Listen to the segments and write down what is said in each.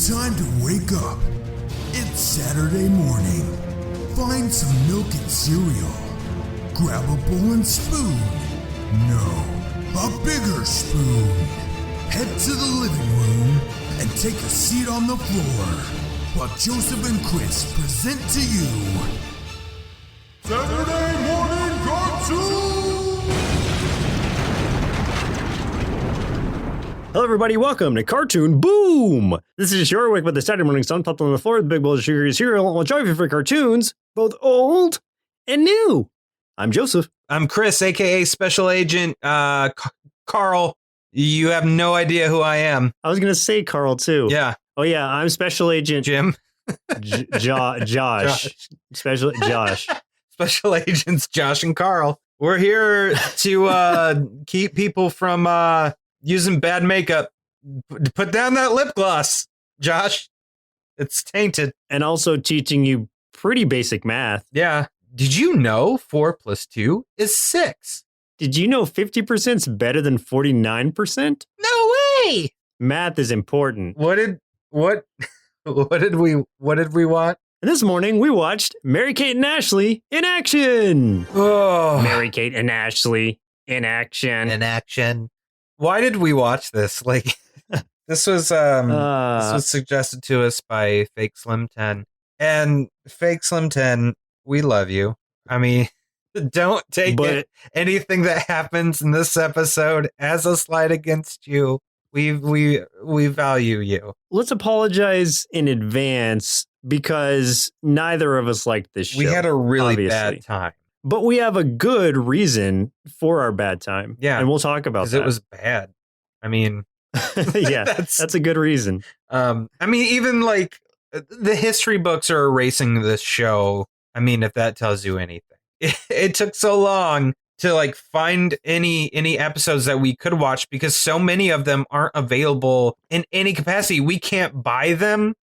Time to wake up. It's Saturday morning. Find some milk and cereal. Grab a bowl and spoon. No, a bigger spoon. Head to the living room and take a seat on the floor while Joseph and Chris present to you Saturday Morning Cartoon! Hello everybody, welcome to Cartoon Boom! This is your week with the Saturday morning sun popped on the floor with a big bowl of sugary cereal and will enjoy you for cartoons, both old and new. I'm Joseph. I'm Chris, aka Special Agent Carl. You have no idea who I am. I was going to say Carl too. Yeah. Oh yeah, I'm Special Agent Jim. Josh. Josh. Special Agents Josh and Carl. We're here to keep people from using bad makeup. Put down that lip gloss, Josh. It's tainted. And also teaching you pretty basic math. Yeah. Did you know 4 plus 2 is 6? Did you know 50% is better than 49%? No way. Math is important. What did we watch? And this morning we watched Mary-Kate and Ashley in action. Oh, Mary-Kate and Ashley in action. in action. Why did we watch this? Like, this was suggested to us by Fakeslim 10. And Fakeslim 10, we love you. I mean, don't take anything that happens in this episode as a slight against you. We value you. Let's apologize in advance because neither of us liked this show. We had a really obviously. bad time. But we have a good reason for our bad time. Yeah. And we'll talk about that. Because it was bad. I mean... yeah, that's a good reason. I mean, even like the history books are erasing this show. I mean, if that tells you anything. It took so long to like find any episodes that we could watch because so many of them aren't available in any capacity. We can't buy them.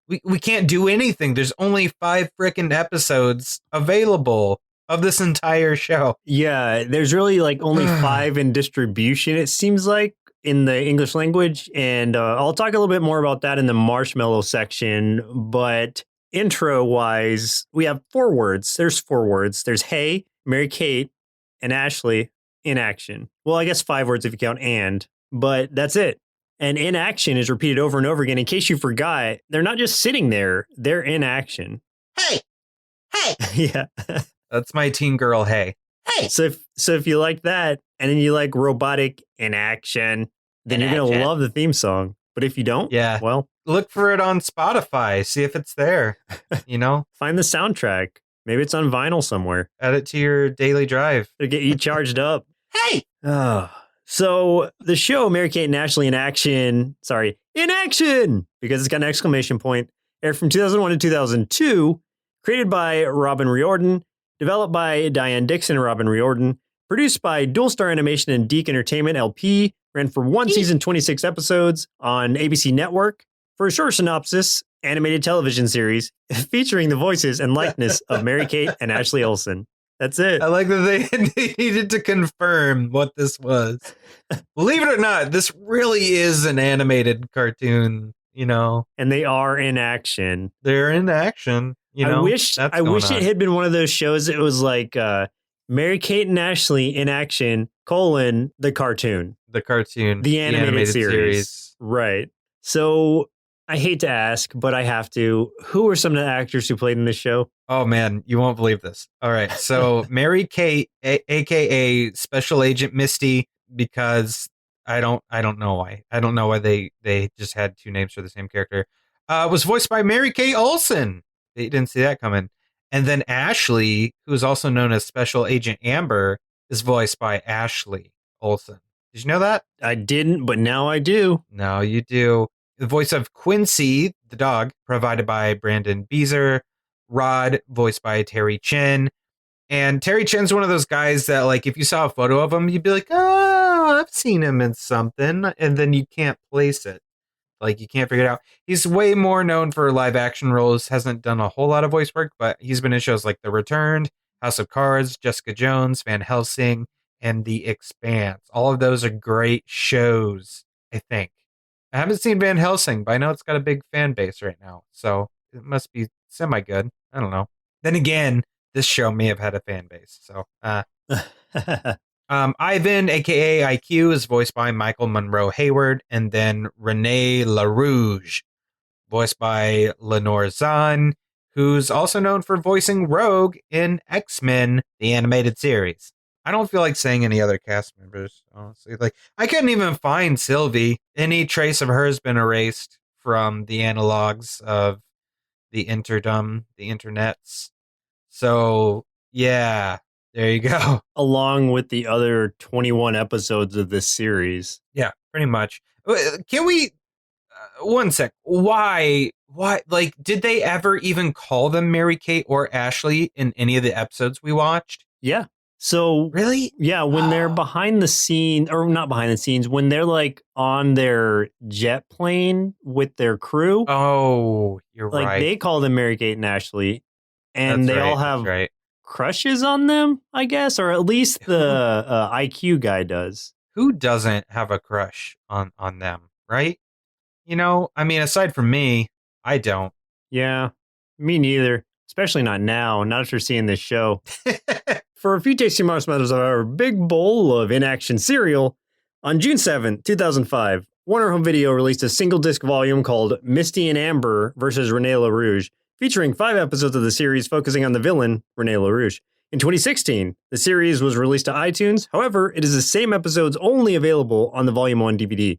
We can't do anything. There's only 5 frickin' episodes available of this entire show. Yeah, there's really like only 5 in distribution, it seems like, in the English language. And I'll talk a little bit more about that in the marshmallow section. But intro-wise, we have 4 words. There's 4 words. There's Hey, Mary-Kate, and Ashley in action. Well, I guess 5 words if you count and, but that's it. And in action is repeated over and over again. In case you forgot, they're not just sitting there. They're in action. Hey! Yeah. That's my teen girl, hey. Hey! So if you like that, and then you like robotic in action, then you're going to love the theme song. But if you don't, yeah, well, look for it on Spotify. See if it's there, you know? Find the soundtrack.Maybe it's on vinyl somewhere. Add it to your daily drive. To get you charged up. Hey! So the show Mary-Kate and Ashley in action, because it's got an exclamation point, aired from 2001 to 2002, created by Robin Riordan, developed by Diane Dixon and Robin Riordan, produced by Dual Star Animation and Deke Entertainment LP, ran for 1 season, 26 episodes on ABC Network. For a short synopsis, animated television series featuring the voices and likeness of Mary-Kate and Ashley Olsen. That's it. I like that they needed to confirm what this was. Believe it or not, this really is an animated cartoon, you know. And they are in action. They're in action, you know. I wish it had been one of those shows that was like Mary-Kate and Ashley in action, the cartoon. The cartoon. The animated series. Right. So I hate to ask, but I have to. Who are some of the actors who played in this show? Oh, man, you won't believe this. All right. So Mary-Kate, a.k.a. Special Agent Misty, because I don't know why. I don't know why they just had 2 names for the same character. Was voiced by Mary-Kate Olsen. They didn't see that coming. And then Ashley, who is also known as Special Agent Amber, is voiced by Ashley Olsen. Did you know that? I didn't, but now I do. No, you do. The voice of Quincy, the dog, provided by Brandon Beezer. Rod, voiced by Terry Chin. And Terry Chin's one of those guys that, like, if you saw a photo of him, you'd be like, oh, I've seen him in something. And then you can't place it. Like, you can't figure it out. He's way more known for live action roles, hasn't done a whole lot of voice work, but he's been in shows like The Returned, House of Cards, Jessica Jones, Van Helsing, and The Expanse. All of those are great shows, I think. I haven't seen Van Helsing, but I know it's got a big fan base right now, so it must be semi good. I don't know. Then again, this show may have had a fan base. So, Ivan, aka IQ, is voiced by Michael Monroe Hayward, and then Renee LaRouge, voiced by Lenore Zahn, who's also known for voicing Rogue in X-Men, the animated series. I don't feel like saying any other cast members, honestly. Like, I couldn't even find Sylvie. Any trace of her has been erased from the analogs of the interdom, the internets. So, yeah, there you go. Along with the other 21 episodes of this series. Yeah, pretty much. Can we, one sec, why, like, did they ever even call them Mary-Kate or Ashley in any of the episodes we watched? Yeah. So really? Yeah, when they're behind the scene, or not behind the scenes, when they're like on their jet plane with their crew. Oh, you're like, right. They call them Mary-Kate and Ashley, and they all have crushes on them, I guess, or at least the IQ guy does. Who doesn't have a crush on them, right? You know, I mean, aside from me, I don't. Yeah, me neither. Especially not now, not after seeing this show. For a few tasty marshmallows of our big bowl of in-action cereal, on June 7th, 2005, Warner Home Video released a single-disc volume called Misty and Amber vs. Renee LaRouge, featuring 5 episodes of the series focusing on the villain, Renee LaRouge. In 2016, the series was released to iTunes. However, it is the same episodes only available on the Volume 1 DVD.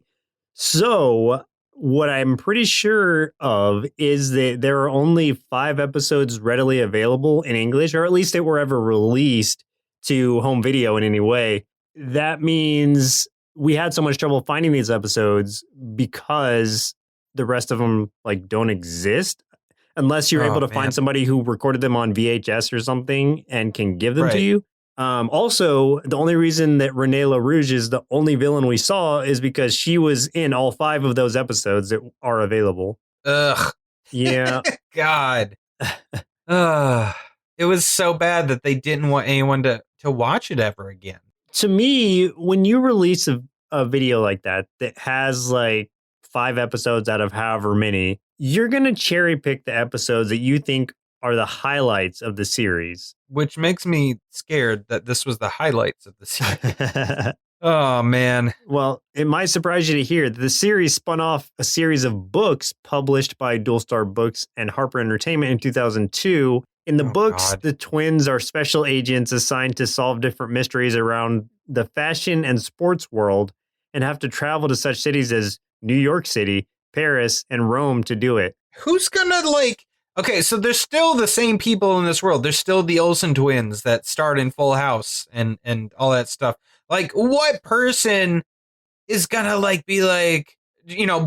So, what I'm pretty sure of is that there are only 5 episodes readily available in English, or at least they were ever released to home video in any way. That means we had so much trouble finding these episodes because the rest of them like don't exist unless you're able to find somebody who recorded them on VHS or something and can give them to you. Also, the only reason that Renee LaRouge is the only villain we saw is because she was in all 5 of those episodes that are available. Ugh. Yeah. God. Ugh. It was so bad that they didn't want anyone to watch it ever again. To me, when you release a video like that has like 5 episodes out of however many, you're going to cherry pick the episodes that you think are the highlights of the series. Which makes me scared that this was the highlights of the series. Oh, man. Well, it might surprise you to hear that the series spun off a series of books published by Dual Star Books and Harper Entertainment in 2002. In the books, the twins are special agents assigned to solve different mysteries around the fashion and sports world and have to travel to such cities as New York City, Paris, and Rome to do it. Who's gonna okay, so there's still the same people in this world. There's still the Olsen twins that starred in Full House and all that stuff. Like, what person is gonna be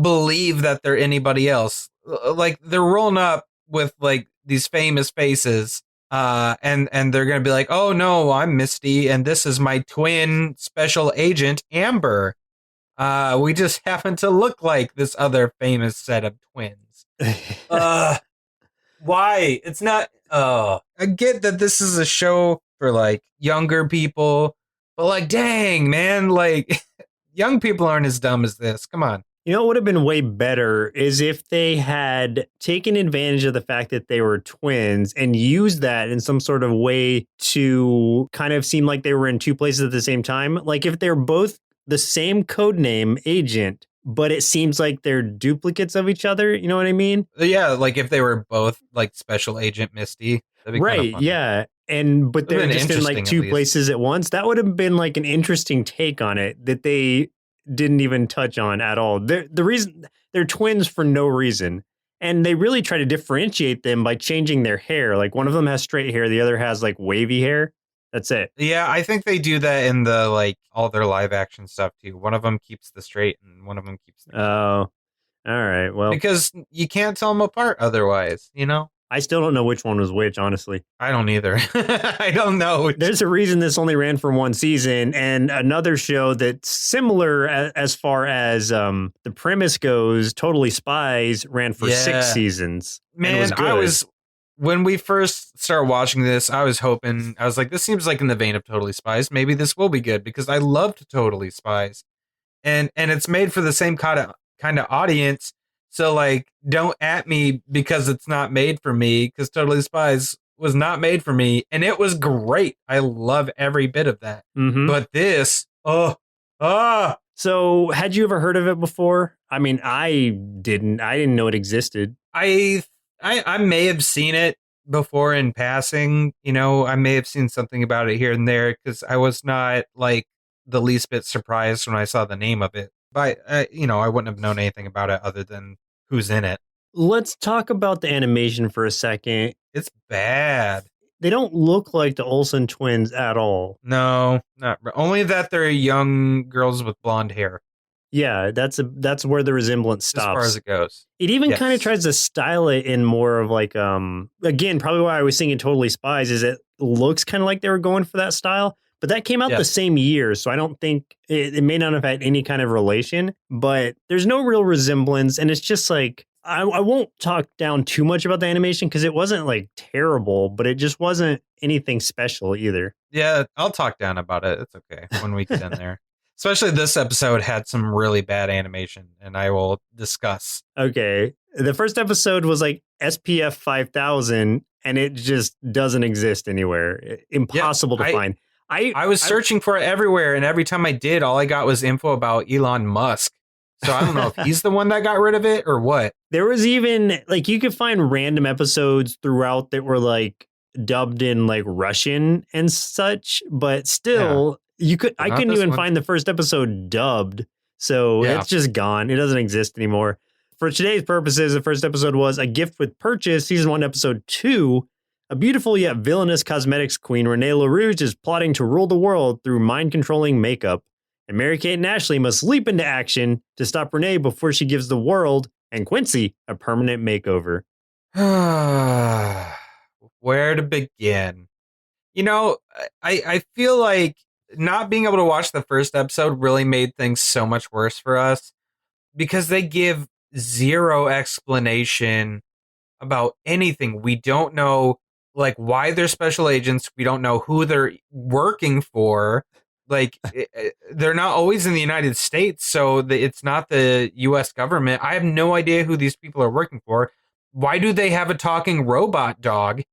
believe that they're anybody else? Like, they're rolling up with like these famous faces, and they're gonna be like, oh no, I'm Misty, and this is my twin special agent Amber. We just happen to look like this other famous set of twins. Why? It's not. I get that this is a show for like younger people, but like, dang, man, like young people aren't as dumb as this. Come on. You know what would have been way better is if they had taken advantage of the fact that they were twins and used that in some sort of way to kind of seem like they were in 2 places at the same time. Like if they're both the same code name agent, but it seems like they're duplicates of each other. You know what I mean? Yeah, like if they were both like Special Agent Misty. That'd be right, yeah. But they're just in like 2 places at once. That would have been like an interesting take on it that they didn't even touch on at all. The reason they're twins for no reason. And they really try to differentiate them by changing their hair. Like one of them has straight hair, the other has like wavy hair. That's it. Yeah, I think they do that in the like all their live action stuff too. One of them keeps the straight and one of them keeps the all right. Well, because you can't tell them apart otherwise, you know? I still don't know which one was which, honestly. I don't either. I don't know. There's a reason this only ran for 1 season, and another show that's similar as far as the premise goes, Totally Spies, ran for 6 seasons. Man, when we first started watching this, I was hoping, I was like, this seems like in the vein of Totally Spies. Maybe this will be good because I loved Totally Spies. And it's made for the same kind kind of audience. So like, don't at me because it's not made for me, because Totally Spies was not made for me, and it was great. I love every bit of that. Mm-hmm. But this, So had you ever heard of it before? I mean, I didn't. I didn't know it existed. I may have seen it before in passing. You know, I may have seen something about it here and there, because I was not like the least bit surprised when I saw the name of it. But you know, I wouldn't have known anything about it other than who's in it. Let's talk about the animation for a second. It's bad. They don't look like the Olsen twins at all. No, not only that they're young girls with blonde hair. Yeah, that's where the resemblance stops. As far as it goes. It even kind of tries to style it in more of like again, probably why I was singing Totally Spies is it looks kind of like they were going for that style, but that came out the same year, so I don't think it may not have had any kind of relation, but there's no real resemblance, and it's just like I won't talk down too much about the animation because it wasn't like terrible, but it just wasn't anything special either. Yeah, I'll talk down about it. It's okay when we get in there. Especially this episode had some really bad animation, and I will discuss. Okay. The first episode was like SPF 5000, and it just doesn't exist anywhere. Impossible to find. I was searching for it everywhere, and every time I did, all I got was info about Elon Musk. So I don't know if he's the one that got rid of it or what. There was even, like, you could find random episodes throughout that were, like, dubbed in, like, Russian and such, but still... Yeah. I couldn't even find the first episode dubbed, so it's just gone. It doesn't exist anymore. For today's purposes, the first episode was A Gift with Purchase, Season 1, Episode 2. A beautiful yet villainous cosmetics queen, Renee LaRouge, is plotting to rule the world through mind-controlling makeup. And Mary-Kate and Ashley must leap into action to stop Renee before she gives the world and Quincy a permanent makeover. Where to begin? You know, I feel like not being able to watch the first episode really made things so much worse for us because they give zero explanation about anything. We don't know, like, why they're special agents. We don't know who they're working for. Like, they're not always in the United States, so it's not the U.S. government. I have no idea who these people are working for. Why do they have a talking robot dog?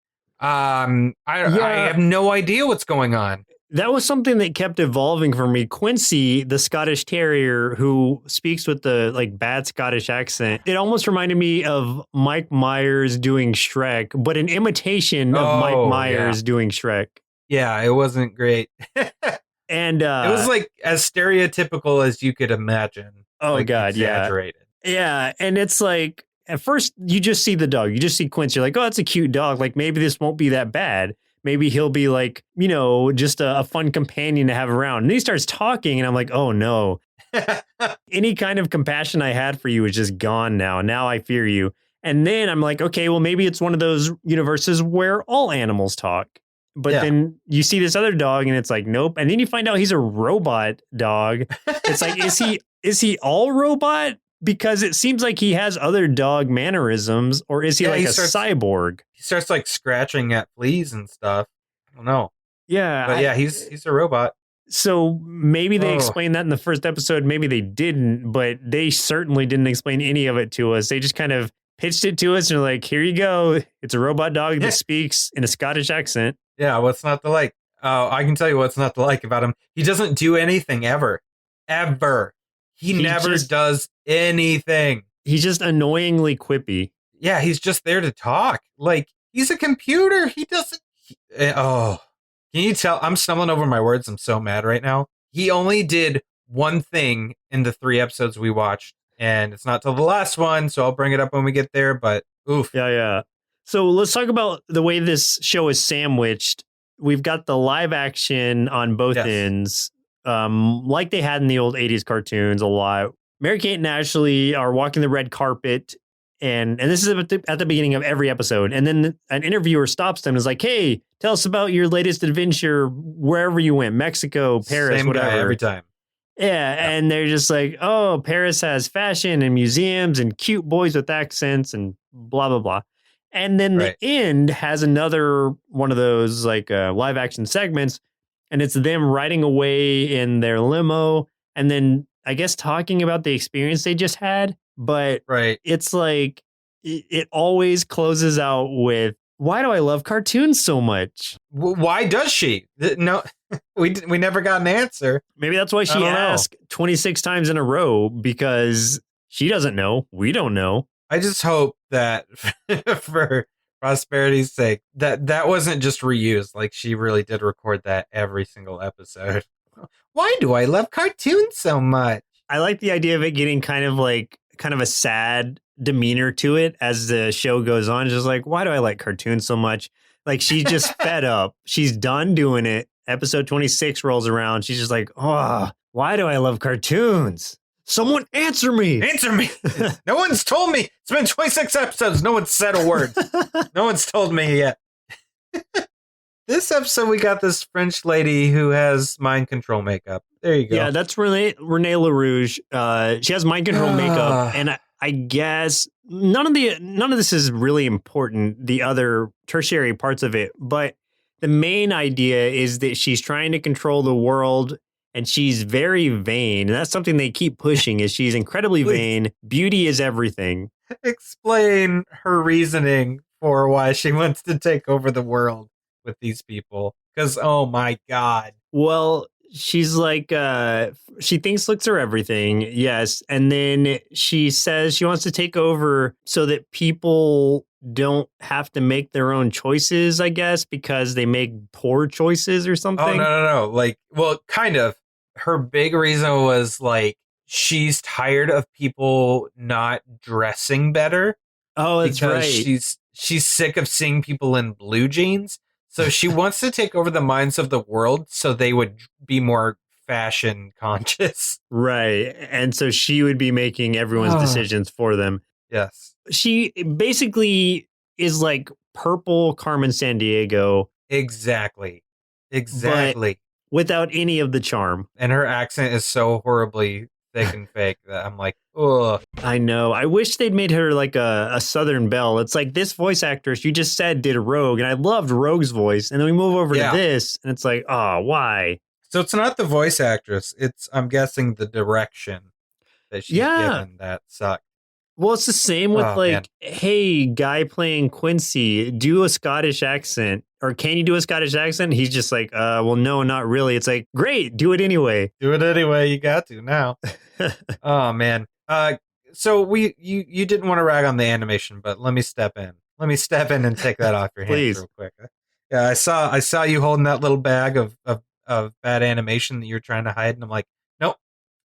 I have no idea what's going on. That was something that kept evolving for me. Quincy, the Scottish Terrier who speaks with the like bad Scottish accent, it almost reminded me of Mike Myers doing Shrek, but an imitation of Mike Myers doing Shrek. Yeah, it wasn't great. And it was like as stereotypical as you could imagine. Oh, like, God, exaggerated. Yeah, and it's like, at first, you just see the dog. You just see Quincy. You're like, oh, that's a cute dog. Like, maybe this won't be that bad. Maybe he'll be like, you know, just a fun companion to have around. And then he starts talking, and I'm like, oh, no. Any kind of compassion I had for you is just gone now. Now I fear you. And then I'm like, okay, well, maybe it's one of those universes where all animals talk. But then you see this other dog, and it's like, nope. And then you find out he's a robot dog. It's like, is he all robot? Because it seems like he has other dog mannerisms, or is he like a cyborg? He starts like scratching at fleas and stuff. I don't know. Yeah. But he's a robot. So maybe they explained that in the first episode. Maybe they didn't, but they certainly didn't explain any of it to us. They just kind of pitched it to us and like, here you go. It's a robot dog that speaks in a Scottish accent. Yeah, what's not to like? Oh, I can tell you what's not to like about him. He doesn't do anything ever. Ever. He never does anything. He's just annoyingly quippy. Yeah, he's just there to talk. Like, he's a computer. He doesn't... can you tell? I'm stumbling over my words. I'm so mad right now. He only did one thing in the 3 episodes we watched, and it's not till the last one, so I'll bring it up when we get there, but oof. Yeah. So let's talk about the way this show is sandwiched. We've got the live action on both ends, like they had in the old 80s cartoons a lot. Mary-Kate and Ashley are walking the red carpet, and this is at the beginning of every episode. And then an interviewer stops them and is like, hey, tell us about your latest adventure wherever you went, Mexico, Paris, Same whatever. Guy every time. Yeah, and they're just like, oh, Paris has fashion and museums and cute boys with accents and blah, blah, blah. And then the end has another one of those like live action segments, and it's them riding away in their limo. And then I guess, talking about the experience they just had. But Right. it's like, it always closes out with, why do I love cartoons so much? Why does she? No, we never got an answer. Maybe that's why she don't know. asked 26 times in a row, because she doesn't know. We don't know. I just hope that for prosperity's sake, that wasn't just reused. Like, she really did record that every single episode. Why do I love cartoons so much? I like the idea of it getting kind of a sad demeanor to it as the show goes on. Just like, why do I like cartoons so much? Like, she's just fed up. She's done doing it. Episode 26 rolls around. She's just like, oh, why do I love cartoons? Someone answer me. Answer me. No one's told me. It's been 26 episodes. No one's said a word. No one's told me yet. This episode, we got this French lady who has mind control makeup. There you go. Yeah, that's Renee LaRouge. She has mind control makeup, and I guess none of this is really important, the other tertiary parts of it, but the main idea is that she's trying to control the world, and she's very vain. And that's something they keep pushing, is she's incredibly vain. Beauty is everything. Explain her reasoning for why she wants to take over the world with these people. Because, oh my God. Well, she's like, she thinks looks are everything. Yes. And then she says she wants to take over so that people don't have to make their own choices, I guess, because they make poor choices or something. Oh, no. Like, well, kind of. Her big reason was like, she's tired of people not dressing better. Oh, that's right. She's sick of seeing people in blue jeans. So she wants to take over the minds of the world so they would be more fashion conscious. Right. And so she would be making everyone's decisions for them. Yes. She basically is like purple Carmen Sandiego. Exactly. Without any of the charm. And her accent is so horribly thick and fake that I'm like, ugh. I know. I wish they'd made her like a Southern Belle. It's like, this voice actress you just said did Rogue, and I loved Rogue's voice. And then we move over to this, and it's like, oh, why? So it's not the voice actress. It's, I'm guessing, the direction that she's given that sucked. Well, it's the same with hey, guy playing Quincy, do a Scottish accent. Or can you do a Scottish accent? He's just like, well, no, not really. It's like, great, do it anyway. Do it anyway. You got to now. Oh, man. So you didn't want to rag on the animation, but let me step in. Let me step in and take that off your hands real quick. Yeah, I saw you holding that little bag of bad animation that you're trying to hide, and I'm like, nope,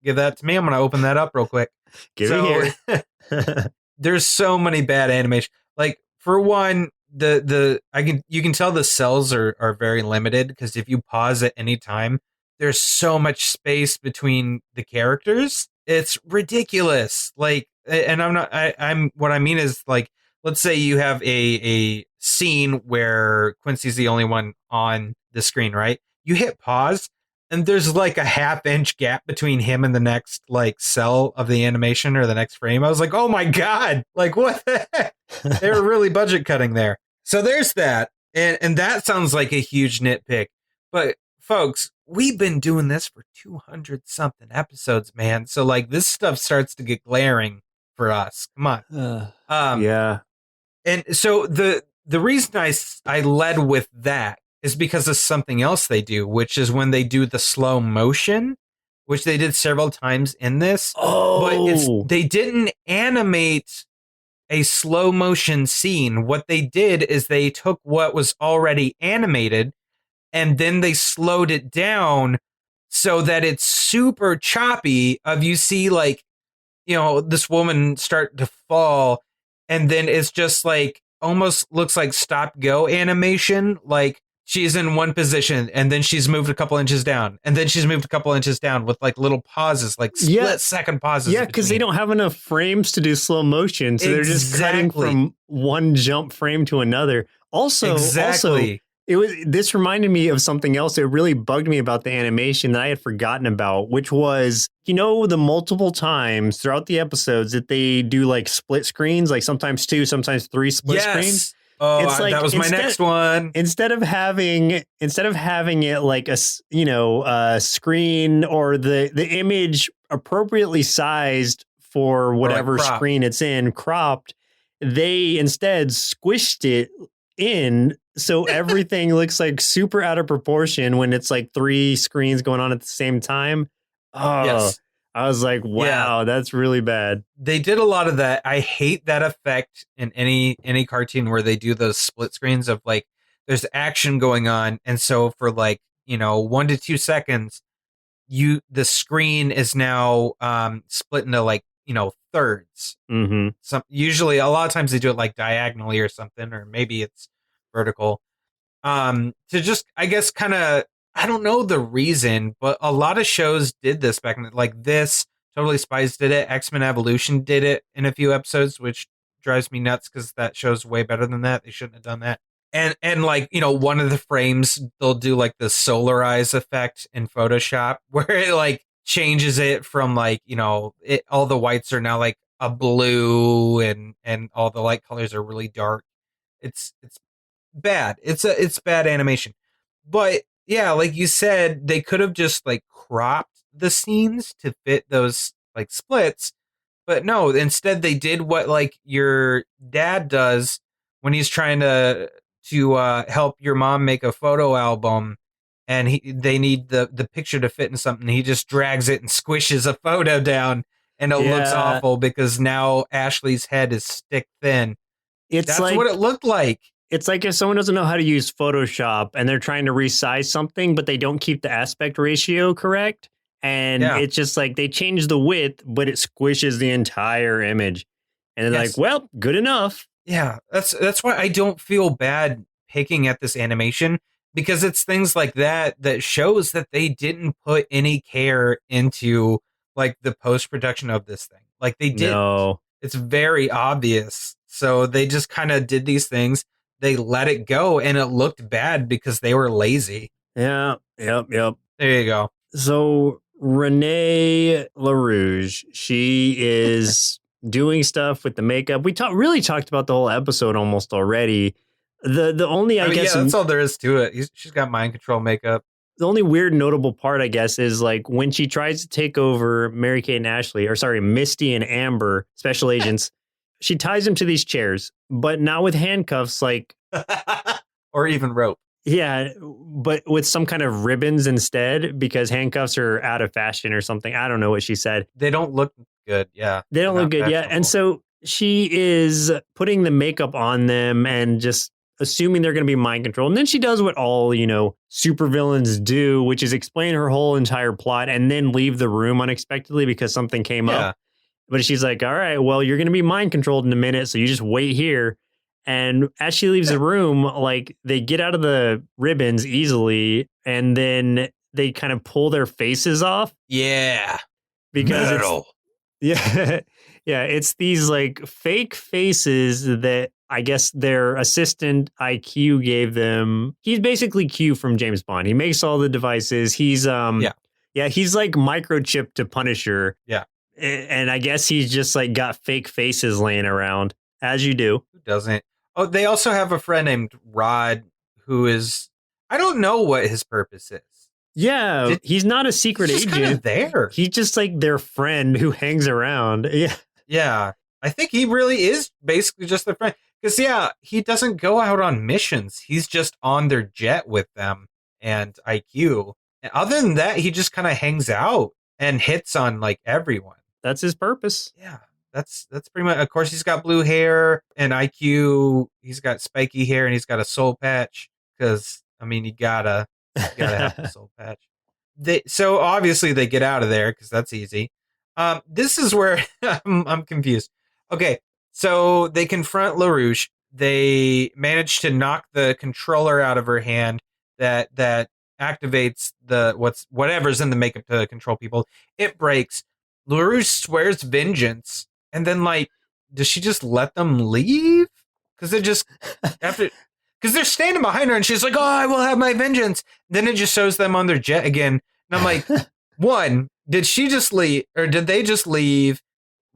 give that to me. I'm going to open that up real quick. Give it here. There's so many bad animation. Like, for one, you can tell the cells are very limited, because if you pause at any time, there's so much space between the characters. It's ridiculous. Like, and I'm what I mean is, like, let's say you have a scene where Quincy's the only one on the screen, right? You hit pause, and there's like a half-inch gap between him and the next like cell of the animation or the next frame. I was like, oh my God, like, what the heck? They were really budget cutting there. So there's that. And that sounds like a huge nitpick. But folks, we've been doing this for 200 something episodes, man. So like, this stuff starts to get glaring for us. Come on. Yeah. And so the reason I led with that is because of something else they do, which is when they do the slow motion, which they did several times in this. But they didn't animate a slow motion scene. What they did is they took what was already animated and then they slowed it down so that it's super choppy. You see, like, this woman start to fall, and then it's just like almost looks like stop go animation. Like, she's in one position and then she's moved a couple inches down, and then she's moved a couple inches down with like little pauses, like split second pauses. Yeah, because they don't have enough frames to do slow motion. So they're just cutting from one jump frame to another. Also, this reminded me of something else that really bugged me about the animation that I had forgotten about, which was, the multiple times throughout the episodes that they do like split screens, like sometimes 2, sometimes 3 split screens. Oh, It's like that was my next one. instead of having it like a screen or the image appropriately sized for whatever cropped. screen it's in, cropped, they instead squished it in so everything looks like super out of proportion when it's like 3 screens going on at the same time. Oh, Yes. I was like, wow, that's really bad. They did a lot of that. I hate that effect in any cartoon where they do those split screens of like there's action going on, and so for like 1 to 2 seconds, the screen is now split into like thirds. Mm-hmm. Usually a lot of times they do it like diagonally or something, or maybe it's vertical. To just I guess kind of I don't know the reason, but a lot of shows did this back in like this. Totally Spies did it. X-Men Evolution did it in a few episodes, which drives me nuts because that show's way better than that. They shouldn't have done that. And like one of the frames they'll do like the solar eyes effect in Photoshop where it like changes it from like all the whites are now like a blue and all the light colors are really dark. It's bad. It's bad animation. But yeah, like you said, they could have just like cropped the scenes to fit those like splits. But no, instead they did what like your dad does when he's trying to help your mom make a photo album and they need the picture to fit in something. He just drags it and squishes a photo down and it looks awful because now Ashley's head is stick thin. That's like what it looked like. It's like if someone doesn't know how to use Photoshop and they're trying to resize something, but they don't keep the aspect ratio correct. And it's just like they change the width, but it squishes the entire image. And they're like, well, good enough. Yeah, that's why I don't feel bad picking at this animation, because it's things like that shows that they didn't put any care into like the post-production of this thing. Like they did. No. It's very obvious. So they just kind of did these things. They let it go and it looked bad because they were lazy. Yeah. Yep. There you go. So Renee LaRouge, she is doing stuff with the makeup. We really talked about the whole episode almost already. The only, I guess... Yeah, that's all there is to it. She's got mind control makeup. The only weird notable part, I guess, is like when she tries to take over Mary-Kate and Ashley, or sorry, Misty and Amber, special agents, she ties them to these chairs, but not with handcuffs, like... or even rope. Yeah, but with some kind of ribbons instead, because handcuffs are out of fashion or something. I don't know what she said. They don't look good, yeah. They don't look good, yeah. And so she is putting the makeup on them and just assuming they're going to be mind controlled. And then she does what all, supervillains do, which is explain her whole entire plot and then leave the room unexpectedly because something came up. But she's like, all right, well, you're going to be mind controlled in a minute, so you just wait here. And as she leaves the room, like they get out of the ribbons easily and then they kind of pull their faces off. Yeah. Because it's these like fake faces that I guess their assistant IQ gave them. He's basically Q from James Bond. He makes all the devices. He's he's like microchipped to Punisher. Yeah. And I guess he's just like got fake faces laying around, as you do. Who doesn't? Oh, they also have a friend named Rod who is, I don't know what his purpose is. Yeah, he's not a secret agent. He's just there. He's just like their friend who hangs around. Yeah. Yeah. I think he really is basically just their friend. Because, he doesn't go out on missions. He's just on their jet with them and IQ. And other than that, he just kind of hangs out and hits on like everyone. That's his purpose. Yeah. That's pretty much. Of course, he's got blue hair and IQ. He's got spiky hair and he's got a soul patch. Because you gotta have the soul patch. So obviously they get out of there because that's easy. This is where I'm confused. Okay, so they confront LaRouche. They manage to knock the controller out of her hand that activates whatever's in the makeup to control people. It breaks. LaRouche swears vengeance. And then, like, does she just let them leave? Because they're standing behind her and she's like, oh, I will have my vengeance. Then it just shows them on their jet again. And I'm like, one, did she just leave or did they just leave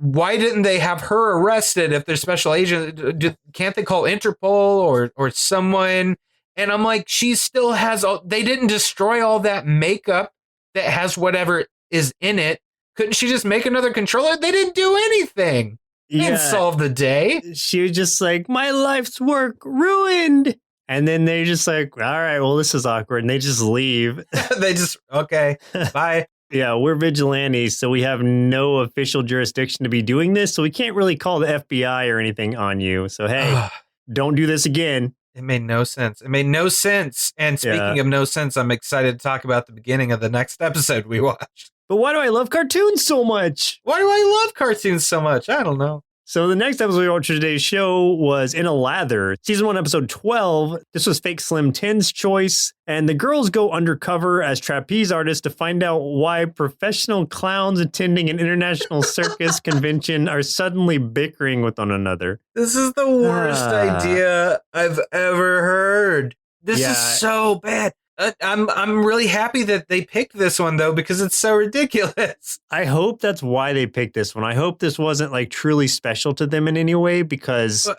why didn't they have her arrested if they're special agent? Can't they call Interpol or someone? And I'm like, she still has they didn't destroy all that makeup that has whatever is in it. Couldn't she just make another controller? They didn't do anything. They didn't solve the day. She was just like, my life's work ruined. And then they're just like, all right, well, this is awkward. And they just leave. They just, okay, bye. Yeah, we're vigilantes, so we have no official jurisdiction to be doing this. So we can't really call the FBI or anything on you. So, hey, don't do this again. It made no sense. It made no sense. And speaking of no sense, I'm excited to talk about the beginning of the next episode we watched. But why do I love cartoons so much? Why do I love cartoons so much? I don't know. So the next episode we watched for today's show was In a Lather, season 1, episode 12. This was Fakeslim 10's choice. And the girls go undercover as trapeze artists to find out why professional clowns attending an international circus convention are suddenly bickering with one another. This is the worst idea I've ever heard. This is so bad. I'm really happy that they picked this one, though, because it's so ridiculous. I hope that's why they picked this one. I hope this wasn't like truly special to them in any way, because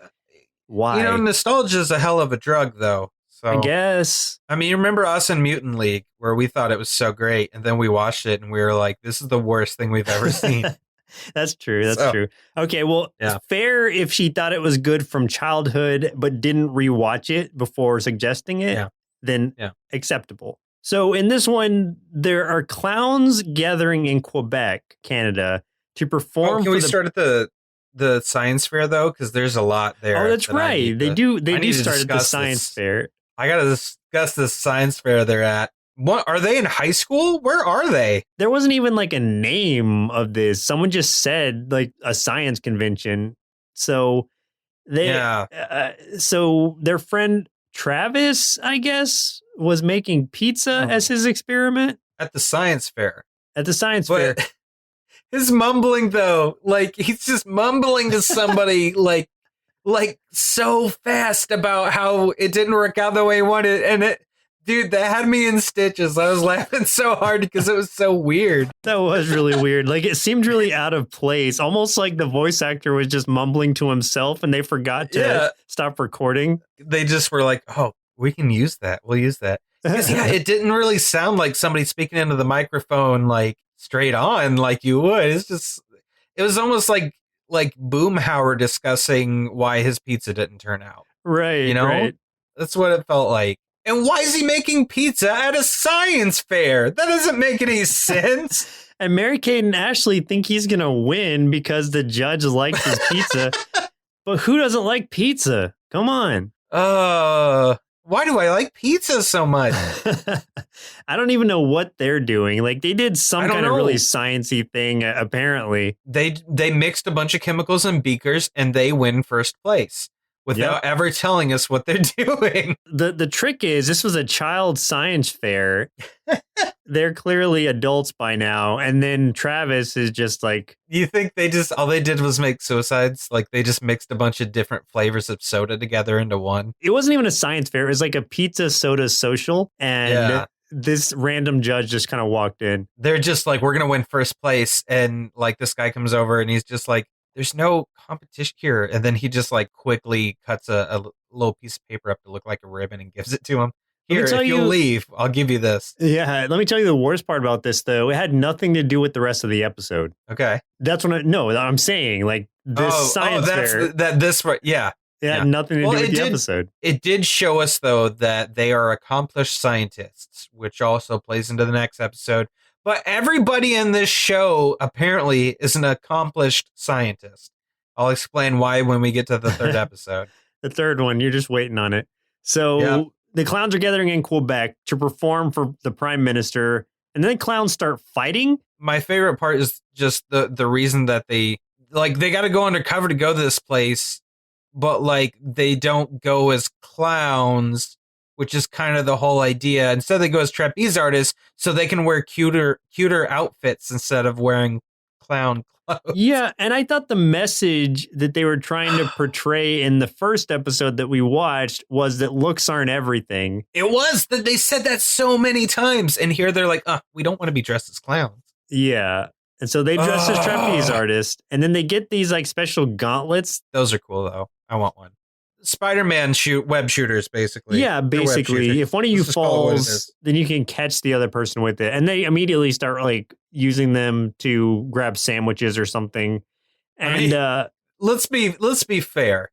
why? You know, nostalgia is a hell of a drug, though. So I guess. I mean, you remember us in Mutant League, where we thought it was so great, and then we watched it and we were like, this is the worst thing we've ever seen. That's true. That's true. Okay, well, fair if she thought it was good from childhood, but didn't rewatch it before suggesting it. Yeah. Then acceptable. So in this one, there are clowns gathering in Quebec, Canada, to perform. Can we start at the science fair, though? Because there's a lot there. Oh, that's right. They do start at the science fair. I got to discuss this science fair they're at. What are they in high school? Where are they? There wasn't even like a name of this. Someone just said like a science convention. So so their friend Travis, I guess, was making pizza as his experiment at the science fair. At the science fair. His mumbling, though, like he's just mumbling to somebody like so fast about how it didn't work out the way he wanted. And dude, that had me in stitches. I was laughing so hard because it was so weird. That was really weird. Like, it seemed really out of place. Almost like the voice actor was just mumbling to himself and they forgot to stop recording. They just were like, oh, we can use that. We'll use that. Because, it didn't really sound like somebody speaking into the microphone, like, straight on like you would. It's just, it was almost like Boomhauer discussing why his pizza didn't turn out. Right, you know? Right. That's what it felt like. And why is he making pizza at a science fair? That doesn't make any sense. And Mary-Kate and Ashley think he's going to win because the judge likes his pizza. But who doesn't like pizza? Come on. Why do I like pizza so much? I don't even know what they're doing. Like, they did some kind of really sciencey thing, apparently. They mixed a bunch of chemicals in beakers and they win first place. Without ever telling us what they're doing. The trick is, this was a child science fair. They're clearly adults by now. And then Travis is just like... You think all they did was make suicides? Like, they just mixed a bunch of different flavors of soda together into one? It wasn't even a science fair. It was like a pizza soda social. And this random judge just kind of walked in. They're just like, we're going to win first place. And like, this guy comes over and he's just like, there's no competition here. And then he just like quickly cuts a little piece of paper up to look like a ribbon and gives it to him. Here, if you'll leave, I'll give you this. Yeah, let me tell you the worst part about this, though. It had nothing to do with the rest of the episode. Okay. That's what I'm saying. Like, this science fair. Yeah. It had nothing to do with the episode. It did show us, though, that they are accomplished scientists, which also plays into the next episode. But everybody in this show apparently is an accomplished scientist. I'll explain why when we get to the third episode. The third one, you're just waiting on it. So the clowns are gathering in Quebec to perform for the prime minister, and then clowns start fighting. My favorite part is just the reason that they got to go undercover to go to this place, but like they don't go as clowns, which is kind of the whole idea. Instead, they go as trapeze artists so they can wear cuter outfits instead of wearing clown clothes. Yeah, and I thought the message that they were trying to portray in the first episode that we watched was that looks aren't everything. It was that they said that so many times, and here they're like, we don't want to be dressed as clowns. Yeah. And so they dress as trapeze artists, and then they get these like special gauntlets. Those are cool though. I want one. Spider-Man web shooters, basically. Yeah, basically, if one of you Let's just call it what it falls, is. then you can catch the other person with it, and they immediately start like using them to grab sandwiches or something. And I mean, let's be fair.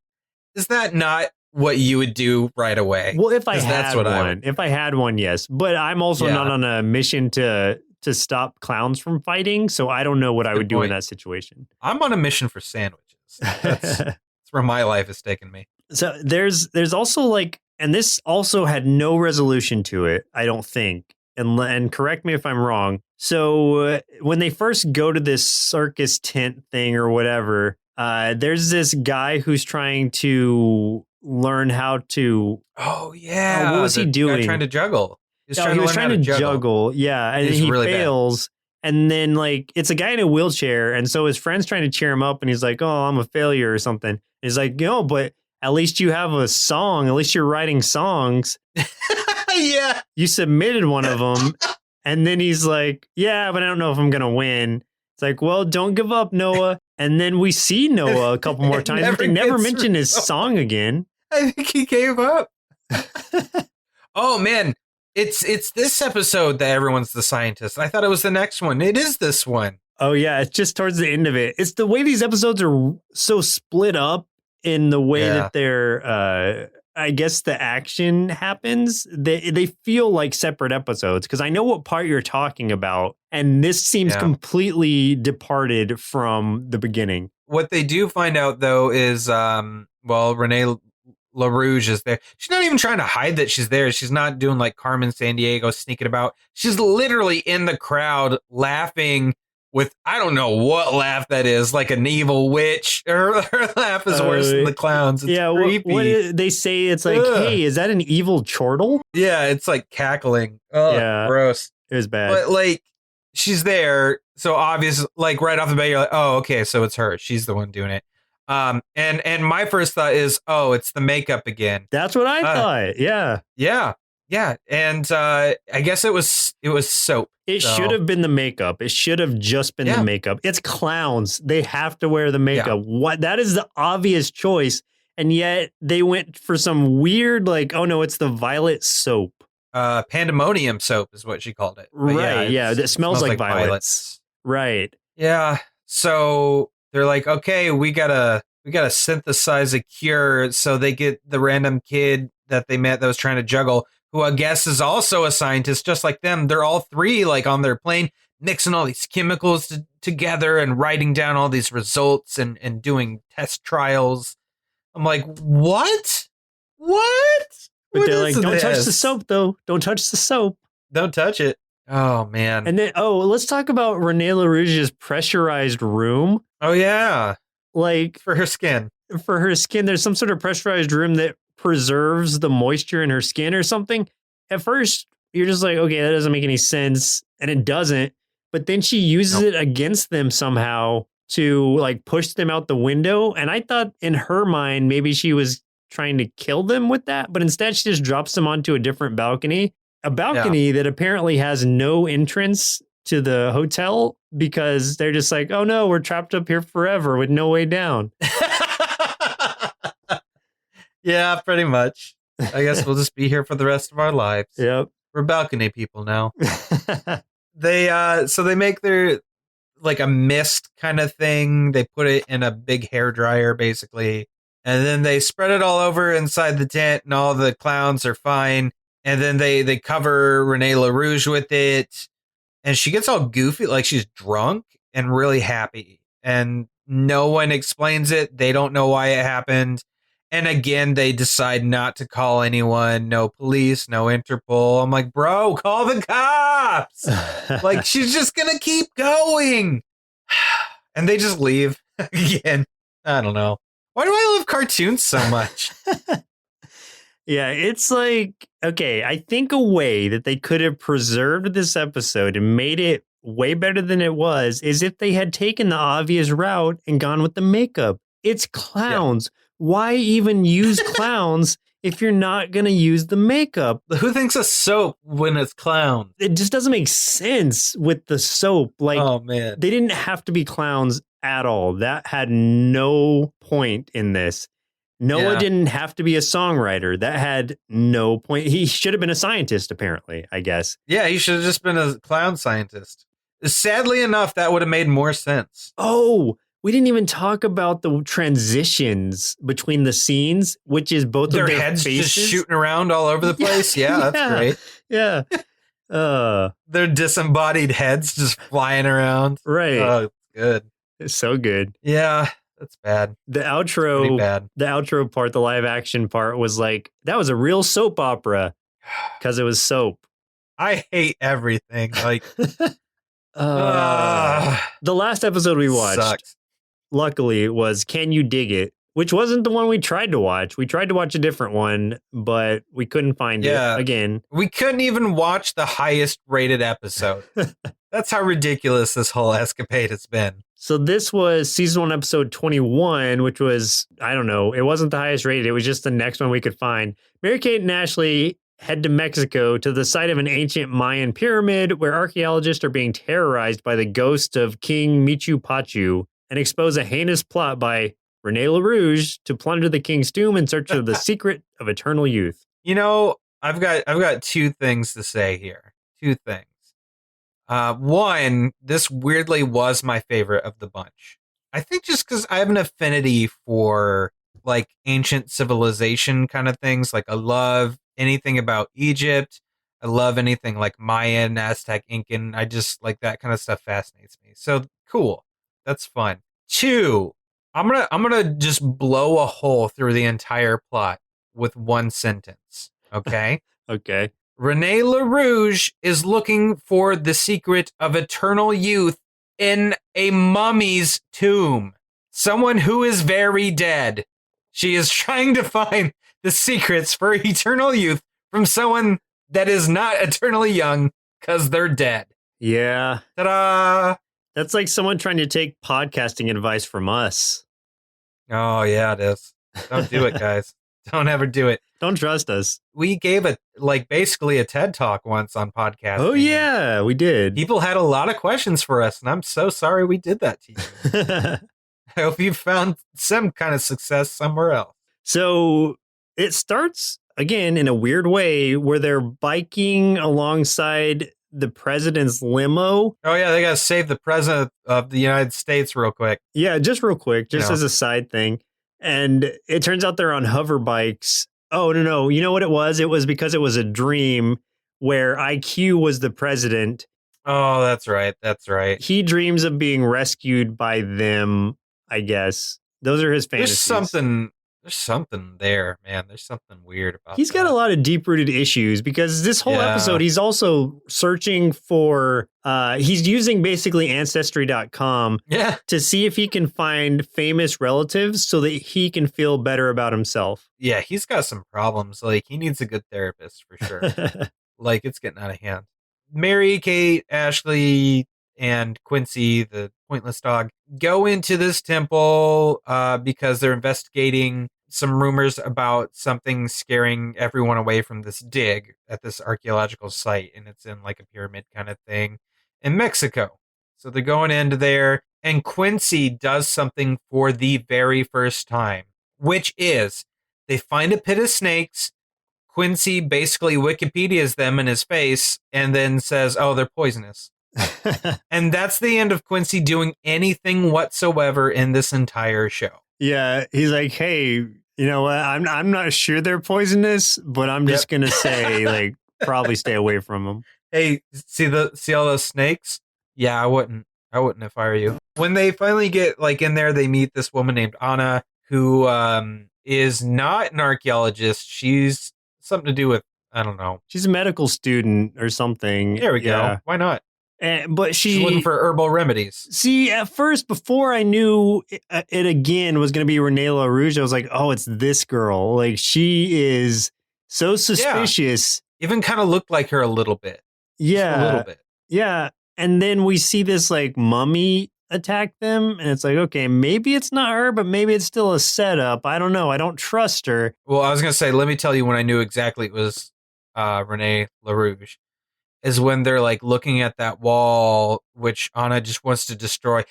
Is that not what you would do right away? well, if I 'Cause had that's what I one, if I had one, yes. But I'm also Yeah. not on a mission to stop clowns from fighting, so I don't know what I would do in point. that situation. I'm on a mission for sandwiches. That's where my life has taken me. So there's also like, and this also had no resolution to it, I don't think. And correct me if I'm wrong. So when they first go to this circus tent thing or whatever, there's this guy who's trying to learn how to. Oh yeah, what was he the guy doing? trying to juggle. He was trying to juggle. Yeah, and He's he really bad. fails. And then like it's a guy in a wheelchair, and so his friend's trying to cheer him up, and he's like, "Oh, I'm a failure" or something. And he's like, "No, but at least you have a song. At least you're writing songs. Yeah. You submitted one of them." And then he's like, "Yeah, but I don't know if I'm gonna win." It's like, "Well, don't give up, Noah." And then we see Noah a couple more times. But they never gets mention his resolved. song again. I think he gave up. Oh man, it's this episode that everyone's the scientist. I thought it was the next one. It is this one. Oh yeah, it's just towards the end of it. It's the way these episodes are so split up in the way that they're I guess the action happens. They feel like separate episodes because I know what part you're talking about, and this seems completely departed from the beginning. What they do find out though is Renee LaRouge is there. She's not even trying to hide that she's there. She's not doing like Carmen Sandiego sneaking about. She's literally in the crowd laughing with, I don't know what laugh that is, like an evil witch. Her laugh is worse than the clowns. It's creepy. What they say it's like, hey, is that an evil chortle? Yeah, it's like cackling. Oh, yeah, gross. It was bad. But like, she's there, so obvious. Like right off the bat, you're like, oh, okay, so it's her. She's the one doing it. And my first thought is, oh, it's the makeup again. That's what I thought. Yeah. And I guess it was soap. It should have been the makeup. It should have just been the makeup. It's clowns. They have to wear the makeup. What? That is the obvious choice. And yet they went for some weird, like, oh no, it's the violet soap. Pandemonium soap is what she called it. But right. Yeah. That smells like violets. Right. Yeah. So they're like, okay, we gotta synthesize a cure. So they get the random kid that they met that was trying to juggle, who I guess is also a scientist, just like them. They're all three like on their plane, mixing all these chemicals together and writing down all these results and doing test trials. I'm like, what? But they're like, don't touch the soap, though. Don't touch the soap. Don't touch it. Oh, man. And then, let's talk about Renee LaRouge's pressurized room. Oh, yeah. Like, for her skin. There's some sort of pressurized room that preserves the moisture in her skin or something. At first, you're just like, okay, that doesn't make any sense. And it doesn't. But then she uses it against them somehow to like push them out the window. And I thought in her mind, maybe she was trying to kill them with that. But instead, she just drops them onto a different balcony. A balcony that apparently has no entrance to the hotel because they're just like, oh no, we're trapped up here forever with no way down. Yeah, pretty much. I guess we'll just be here for the rest of our lives. Yep. We're balcony people now. So they make their like a mist kind of thing. They put it in a big hairdryer basically. And then they spread it all over inside the tent and all the clowns are fine. And then they cover Renee LaRouge with it. And she gets all goofy, like she's drunk and really happy. And no one explains it. They don't know why it happened. And again, they decide not to call anyone. No police, no Interpol. I'm like, bro, call the cops. Like, she's just going to keep going. And they just leave again. I don't know. Why do I love cartoons so much? Yeah, it's like, okay, I think a way that they could have preserved this episode and made it way better than it was is if they had taken the obvious route and gone with the makeup. It's clowns. Yeah. Why even use clowns if you're not going to use the makeup? Who thinks of soap when it's clowns? It just doesn't make sense with the soap. Like, Oh, man. they didn't have to be clowns at all. That had no point in this. Noah didn't have to be a songwriter. That had no point. He should have been a scientist, apparently, I guess. Yeah, he should have just been a clown scientist. Sadly enough, that would have made more sense. Oh, we didn't even talk about the transitions between the scenes, which is both Their of their heads faces. just shooting around all over the place. Yeah, that's great. Yeah. Their disembodied heads just flying around. Right. Oh, it's good. It's so good. Yeah, that's bad. The It's pretty outro, bad. the outro part, the live action part was like, that was a real soap opera because it was soap. I hate everything. Like, The last episode we watched, sucks. luckily, was Can You Dig It? Which wasn't the one we tried to watch. We tried to watch a different one, but we couldn't find it again. We couldn't even watch the highest rated episode. That's how ridiculous this whole escapade has been. So this was season 1, episode 21, which was, I don't know, it wasn't the highest rated. It was just the next one we could find. Mary-Kate and Ashley head to Mexico to the site of an ancient Mayan pyramid where archaeologists are being terrorized by the ghost of King Michu Pachu and expose a heinous plot by Rene LaRouge to plunder the king's tomb in search of the secret of eternal youth. You know, I've got two things to say here. Two things. One, this weirdly was my favorite of the bunch. I think just because I have an affinity for like ancient civilization kind of things. Like I love anything about Egypt. I love anything like Mayan, Aztec, Incan. I just like that kind of stuff fascinates me. So cool. That's fun. Two, I'm gonna just blow a hole through the entire plot with one sentence. Okay? Okay. Rene LaRouge is looking for the secret of eternal youth in a mummy's tomb. Someone who is very dead. She is trying to find the secrets for eternal youth from someone that is not eternally young because they're dead. Yeah. Ta-da! That's like someone trying to take podcasting advice from us. Oh, yeah, it is. Don't do it, guys. Don't ever do it. Don't trust us. We gave basically a TED Talk once on podcasting. Oh, yeah, we did. People had a lot of questions for us, and I'm so sorry we did that to you. I hope you found some kind of success somewhere else. So it starts again in a weird way where they're biking alongside the president's limo. Oh, yeah, they got to save the president of the United States real quick. Yeah, just real quick, just You know. as a side thing. And it turns out they're on hover bikes. Oh, no. You know what it was? It was because it was a dream where IQ was the president. Oh, that's right. That's right. He dreams of being rescued by them, I guess. Those are his fantasies. There's something there, man. There's something weird about He's got a lot of deep-rooted issues because this whole Yeah. episode, he's also searching for, he's using basically Ancestry.com Yeah. to see if he can find famous relatives so that he can feel better about himself. Yeah, he's got some problems. Like, he needs a good therapist for sure. Like, it's getting out of hand. Mary, Kate, Ashley, and Quincy, the pointless dog, go into this temple because they're investigating some rumors about something scaring everyone away from this dig at this archaeological site. And it's in like a pyramid kind of thing in Mexico. So they're going into there, and Quincy does something for the very first time, which is they find a pit of snakes. Quincy basically Wikipedias them in his face and then says, oh, they're poisonous. And that's the end of Quincy doing anything whatsoever in this entire show. Yeah, he's like, hey, you know what? I'm not sure they're poisonous, but I'm just gonna say, like, probably stay away from them. Hey, see all those snakes? Yeah, I wouldn't if I were you. When they finally get like in there, they meet this woman named Anna, who is not an archaeologist. She's something to do with, I don't know. She's a medical student or something. There we Yeah. go. Why not? But She's looking for herbal remedies. See, at first, before I knew it again was going to be Rene LaRouge, I was like, oh, it's this girl. Like, she is so suspicious. Even kind of looked like her a little bit. Yeah. Just a little bit. Yeah. And then we see this, like, mummy attack them. And it's like, okay, maybe it's not her, but maybe it's still a setup. I don't know. I don't trust her. Well, I was going to say, let me tell you when I knew exactly it was Renee LaRouge. Is when they're like looking at that wall, which Anna just wants to destroy.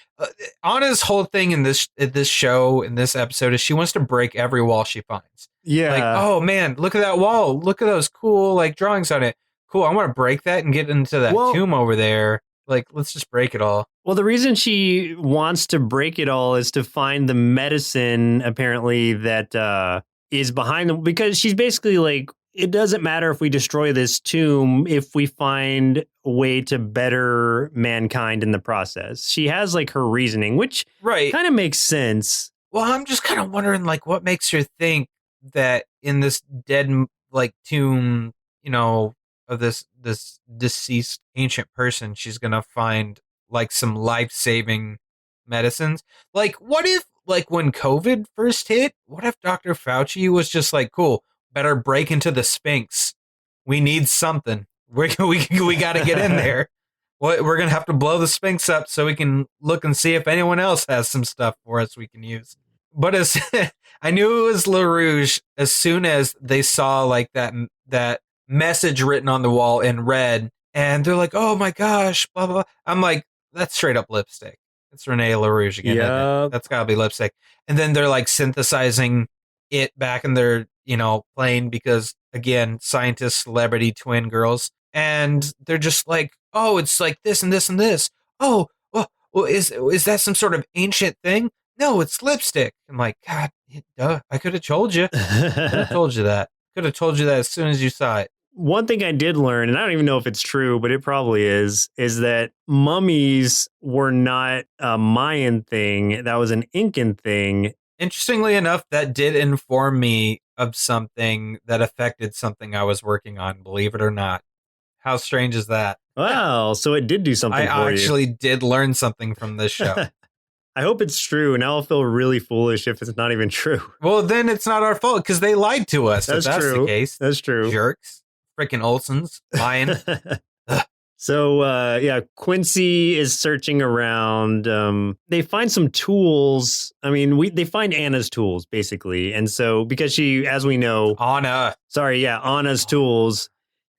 Anna's whole thing in this show, in this episode, is she wants to break every wall she finds. Yeah. Like, oh man, look at that wall. Look at those cool like drawings on it. Cool. I want to break that and get into that tomb over there. Like, let's just break it all. Well, the reason she wants to break it all is to find the medicine, apparently, that is behind them. Because she's basically like, it doesn't matter if we destroy this tomb if we find a way to better mankind in the process. She has like her reasoning, which kind of makes sense. Well, I'm just kind of wondering, like, what makes her think that in this dead like tomb, you know, of this deceased ancient person, she's gonna find like some life-saving medicines. Like, what if, like, when COVID first hit, what if Dr. Fauci was just like, cool, better break into the Sphinx. We need something. We got to get in there. We're going to have to blow the Sphinx up so we can look and see if anyone else has some stuff for us we can use. But as I knew it was LaRouge as soon as they saw like that message written on the wall in red, and they're like, "Oh my gosh!" Blah blah, blah. I'm like, "That's straight up lipstick. It's Renee LaRouge again. Yep. That's got to be lipstick." And then they're like synthesizing it back in their plane because, again, scientists, celebrity, twin girls, and they're just like, oh, it's like this and this and this. Oh, well, is that some sort of ancient thing? No, it's lipstick. I'm like, God, duh, I could have told you. Could have told you that. Could have told you that as soon as you saw it. One thing I did learn, and I don't even know if it's true, but it probably is that mummies were not a Mayan thing. That was an Incan thing. Interestingly enough, that did inform me of something that affected something I was working on, believe it or not. How strange is that? Wow, so it did do something for you. I actually did learn something from this show. I hope it's true. Now I'll feel really foolish if it's not even true. Well, then it's not our fault because they lied to us. That's if that's true. The case. That's true. Jerks. Freaking Olsons. Lying. So, Quincy is searching around. They find some tools. I mean, they find Anna's tools, basically. And so, because she, as we know... Anna's tools.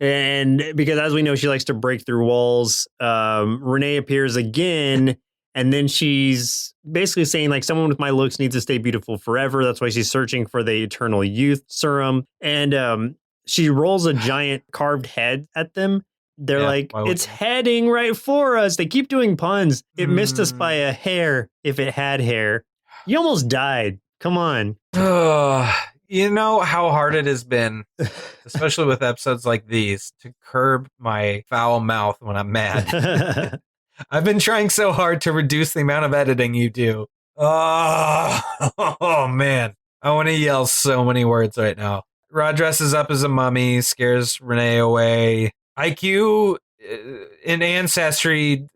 And because, as we know, she likes to break through walls. Renee appears again, and then she's basically saying, like, someone with my looks needs to stay beautiful forever. That's why she's searching for the eternal youth serum. And she rolls a giant carved head at them. They're like, it's heading right for us. They keep doing puns. It missed us by a hair if it had hair. You almost died. Come on. You know how hard it has been, especially with episodes like these, to curb my foul mouth when I'm mad. I've been trying so hard to reduce the amount of editing you do. Oh man. I want to yell so many words right now. Rod dresses up as a mummy, scares Renee away. IQ in Ancestry,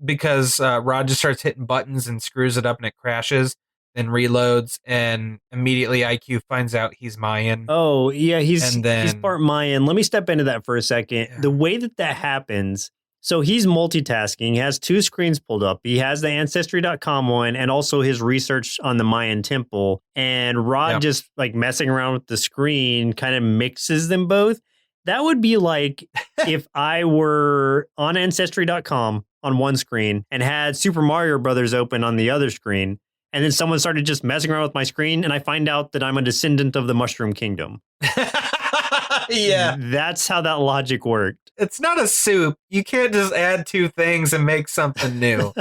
because Rod just starts hitting buttons and screws it up and it crashes, then reloads, and immediately IQ finds out he's Mayan. Oh, yeah, he's part Mayan. Let me step into that for a second. Yeah. The way that happens, so he's multitasking. He has two screens pulled up. He has the Ancestry.com one and also his research on the Mayan temple. And Rod just like messing around with the screen kind of mixes them both. That would be like if I were on Ancestry.com on one screen and had Super Mario Brothers open on the other screen, and then someone started just messing around with my screen, and I find out that I'm a descendant of the Mushroom Kingdom. Yeah. That's how that logic worked. It's not a soup. You can't just add two things and make something new.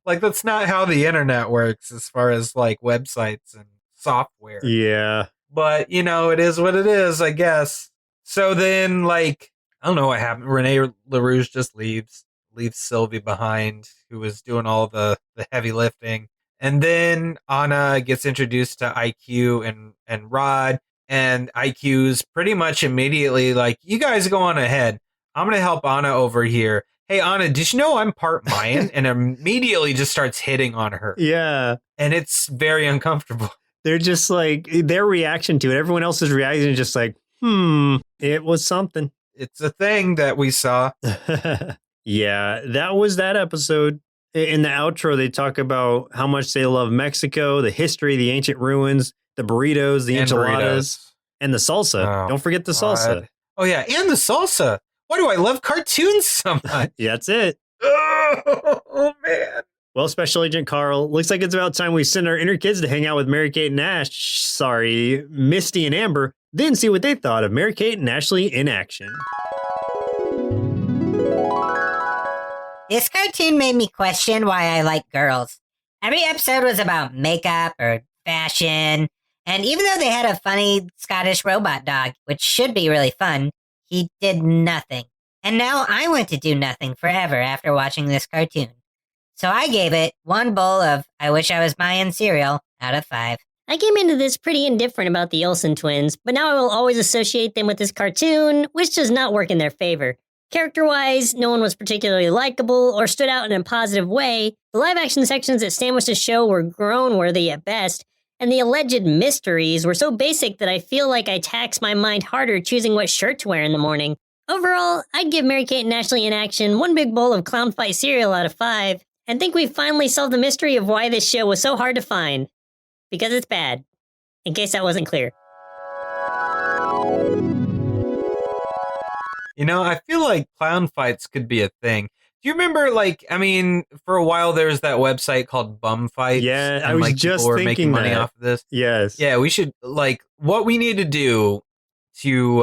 Like, that's not how the internet works as far as, like, websites and software. Yeah. But, it is what it is, I guess. So then, like, I don't know what happened. Renee LaRouge just leaves Sylvie behind, who was doing all the heavy lifting. And then Anna gets introduced to IQ and Rod, and IQ's pretty much immediately like, you guys go on ahead. I'm going to help Anna over here. Hey, Anna, did you know I'm part Mayan? And immediately just starts hitting on her. Yeah. And it's very uncomfortable. They're just like, their reaction to it, everyone else's reaction is just like, it was something. It's a thing that we saw. Yeah, that was that episode. In the outro, they talk about how much they love Mexico, the history, the ancient ruins, the burritos, the And enchiladas, burritos. and the salsa. Oh, Don't forget the salsa. God. Oh, yeah. And the salsa. Why do I love cartoons so much? Yeah, that's it. Oh, man. Well, Special Agent Carl, looks like it's about time we send our inner kids to hang out with Mary-Kate and Ash. Sorry, Misty and Amber. Then see what they thought of Mary-Kate and Ashley in action. This cartoon made me question why I like girls. Every episode was about makeup or fashion, and even though they had a funny Scottish robot dog, which should be really fun, he did nothing. And now I want to do nothing forever after watching this cartoon. So I gave it one bowl of I Wish I Was Mayan cereal out of 5. I came into this pretty indifferent about the Olsen twins, but now I will always associate them with this cartoon, which does not work in their favor. Character-wise, no one was particularly likable or stood out in a positive way. The live-action sections that sandwiched the show were groan-worthy at best, and the alleged mysteries were so basic that I feel like I taxed my mind harder choosing what shirt to wear in the morning. Overall, I'd give Mary-Kate and Ashley in action one big bowl of clown fight cereal out of 5, and think we finally solved the mystery of why this show was so hard to find. Because it's bad. In case that wasn't clear. You know, I feel like clown fights could be a thing. Do you remember, for a while there was that website called Bum Fights? Yeah, I and, was just people were thinking making money that. off of this. Yes. Yeah, we should, what we need to do to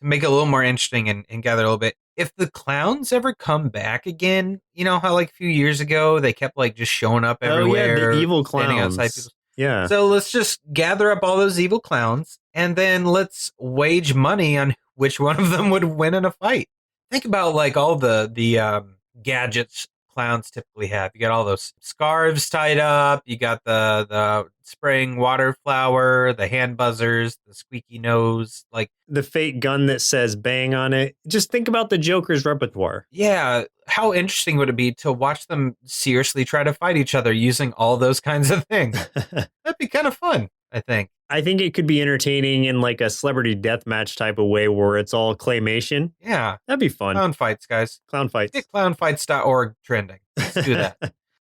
make it a little more interesting and gather a little bit. If the clowns ever come back again, you know how a few years ago they kept just showing up everywhere. Oh, yeah, the evil standing clowns. outside people's. Yeah. So let's just gather up all those evil clowns and then let's wage money on which one of them would win in a fight. Think about all the gadgets clowns typically have. You got all those scarves tied up. You got the spraying water flower, the hand buzzers, the squeaky nose, the fake gun that says bang on it. Just think about the Joker's repertoire. Yeah, how interesting would it be to watch them seriously try to fight each other using all those kinds of things? That'd be kind of fun, I think. I think it could be entertaining in a celebrity deathmatch type of way where it's all claymation. Yeah. That'd be fun. Clown fights, guys. Clown fights. Get clownfights.org trending. Let's do that.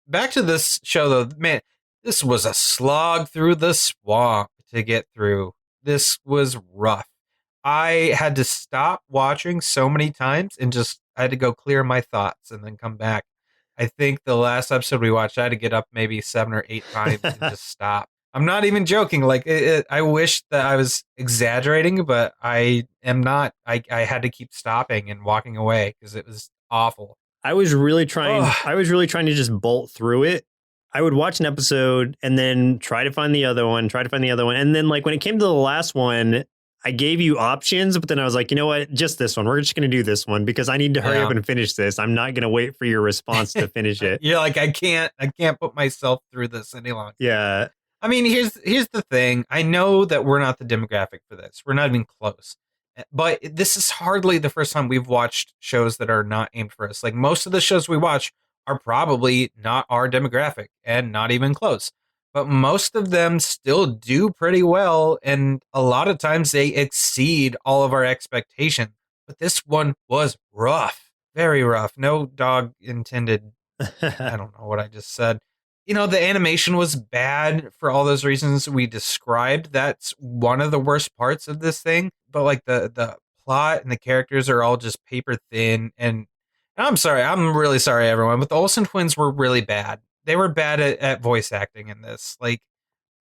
Back to this show, though. Man, this was a slog through the swamp to get through. This was rough. I had to stop watching so many times and I had to go clear my thoughts and then come back. I think the last episode we watched, I had to get up maybe 7 or 8 times and just stop. I'm not even joking. I wish that I was exaggerating, but I am not. I had to keep stopping and walking away because it was awful. I was really trying to just bolt through it. I would watch an episode and then try to find the other one. And then when it came to the last one, I gave you options, but then I was like, you know what? Just this one. We're just going to do this one because I need to hurry up and finish this. I'm not going to wait for your response to finish it. You're I can't put myself through this any longer. Yeah. I mean, here's the thing. I know that we're not the demographic for this. We're not even close. But this is hardly the first time we've watched shows that are not aimed for us. Most of the shows we watch are probably not our demographic and not even close. But most of them still do pretty well. And a lot of times they exceed all of our expectations. But this one was rough. Very rough. No dog intended. I don't know what I just said. The animation was bad for all those reasons we described. That's one of the worst parts of this thing. But the plot and the characters are all just paper thin. And I'm sorry. I'm really sorry, everyone. But the Olsen twins were really bad. They were bad at voice acting in this.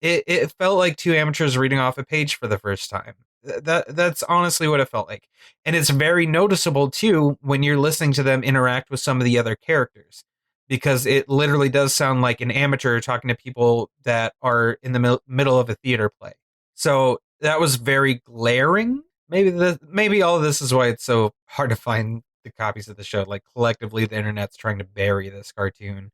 It felt like 2 amateurs reading off a page for the first time. That's honestly what it felt like. And it's very noticeable, too, when you're listening to them interact with some of the other characters. Because it literally does sound like an amateur talking to people that are in the middle of a theater play. So that was very glaring. Maybe all of this is why it's so hard to find the copies of the show. Collectively, the internet's trying to bury this cartoon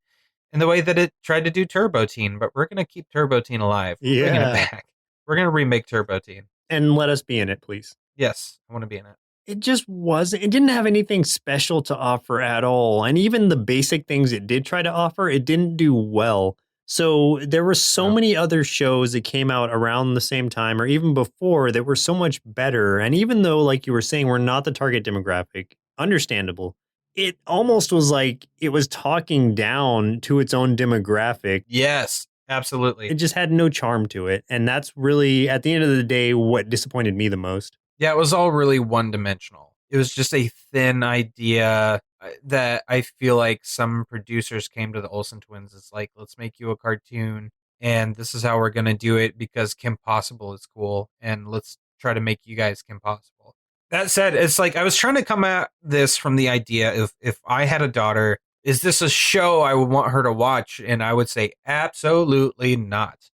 in the way that it tried to do Turbo Teen. But we're going to keep Turbo Teen alive. We're bringing it back. We're going to remake Turbo Teen. And let us be in it, please. Yes, I want to be in it. It just wasn't, it didn't have anything special to offer at all. And even the basic things it did try to offer, it didn't do well. So there were so many other shows that came out around the same time or even before that were so much better. And even though, like you were saying, we're not the target demographic, understandable. it almost was like it was talking down to its own demographic. Yes, absolutely. It just had no charm to it. And that's really, at the end of the day, what disappointed me the most. Yeah, it was all really one-dimensional. It was just a thin idea that I feel like some producers came to the Olsen twins. It's like, let's make you a cartoon, and this is how we're going to do it because Kim Possible is cool, and let's try to make you guys Kim Possible. That said, it's like I was trying to come at this from the idea of if I had a daughter, is this a show I would want her to watch? And I would say absolutely not.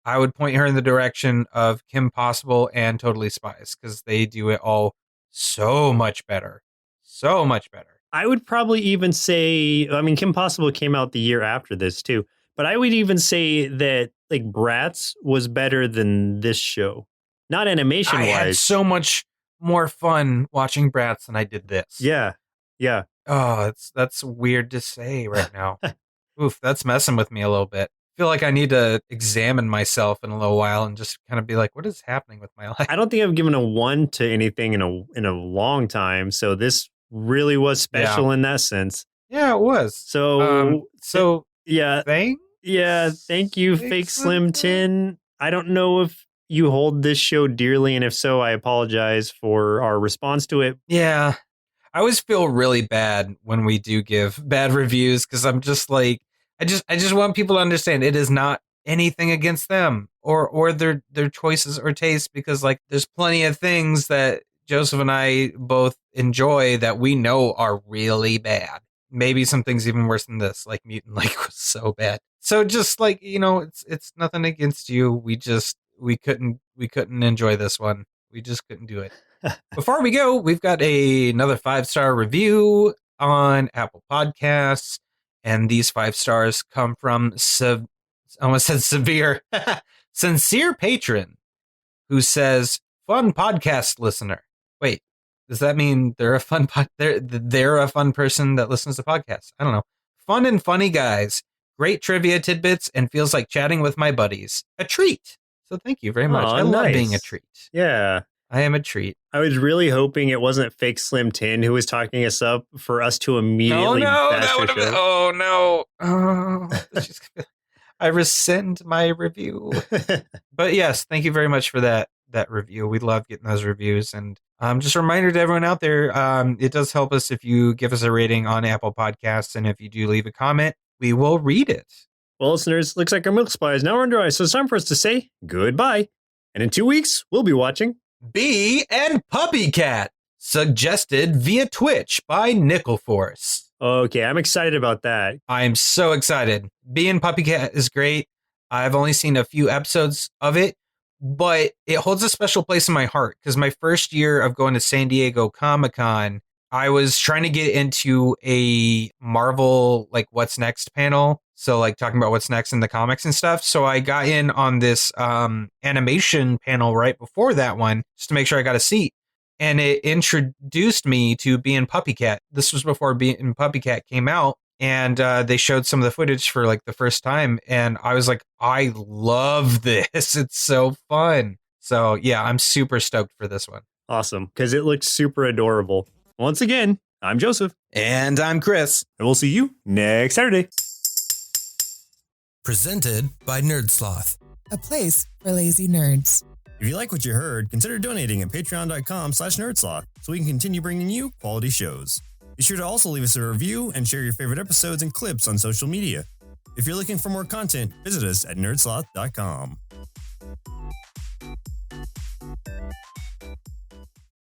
I would point her in the direction of Kim Possible and Totally Spies because they do it all so much better. So much better. I would probably even say, I mean, Kim Possible came out the year after this too, but I would even say that like Bratz was better than this show. Not animation wise. I had so much more fun watching Bratz than I did this. Yeah. Yeah. Oh, that's weird to say right now. Oof, that's messing with me a little bit. I feel like I need to examine myself in a little while and just kind of be like, what is happening with my life? I don't think I've given a 1 to anything in a long time. So this really was special in that sense. Yeah, it was. So yeah. Thanks? Yeah, thank you, Fakeslim 10. I don't know if you hold this show dearly, and if so, I apologize for our response to it. Yeah. I always feel really bad when we do give bad reviews because I'm just like, I just want people to understand it is not anything against them or their choices or tastes, because like there's plenty of things that Joseph and I both enjoy that we know are really bad. Maybe some things even worse than this, like Mutant Lake was so bad. So just like, you know, it's nothing against you. We couldn't enjoy this one. We just couldn't do it. Before we go, we've got another 5-star review on Apple Podcasts. And these 5 stars come from, I almost said severe, Sincere Patron, who says, fun podcast listener. Wait, does that mean they're a fun they're a fun person that listens to podcasts? I don't know. Fun and funny guys. Great trivia tidbits and feels like chatting with my buddies. A treat. So thank you very much. I love being a treat. Yeah. I am a treat. I was really hoping it wasn't Fakeslim 10 who was talking us up for us to immediately bash her show. Oh, no. Oh, I rescind my review. But yes, thank you very much for that review. We love getting those reviews. And just a reminder to everyone out there, it does help us if you give us a rating on Apple Podcasts. And if you do leave a comment, we will read it. Well, listeners, looks like our milk supply is now under ice, so it's time for us to say goodbye. And in 2 weeks, we'll be watching Bee and Puppy Cat, suggested via Twitch by Nickel Force. Okay, I'm excited about that. I am so excited. Bee and Puppy Cat is great. I've only seen a few episodes of it, but it holds a special place in my heart because my first year of going to San Diego Comic-Con, I was trying to get into a Marvel, like, What's Next panel. So, like, talking about what's next in the comics and stuff. So I got in on this animation panel right before that one, just to make sure I got a seat. And it introduced me to Bee and Puppy Cat. This was before Bee and Puppy Cat came out. And they showed some of the footage for, like, the first time. And I was like, I love this. It's so fun. So, yeah, I'm super stoked for this one. Awesome, because it looks super adorable. Once again, I'm Joseph. And I'm Chris. And we'll see you next Saturday. Presented by Nerdsloth, a place for lazy nerds. If you like what you heard, consider donating at patreon.com/nerdsloth so we can continue bringing you quality shows. Be sure to also leave us a review and share your favorite episodes and clips on social media. If you're looking for more content, visit us at nerdsloth.com.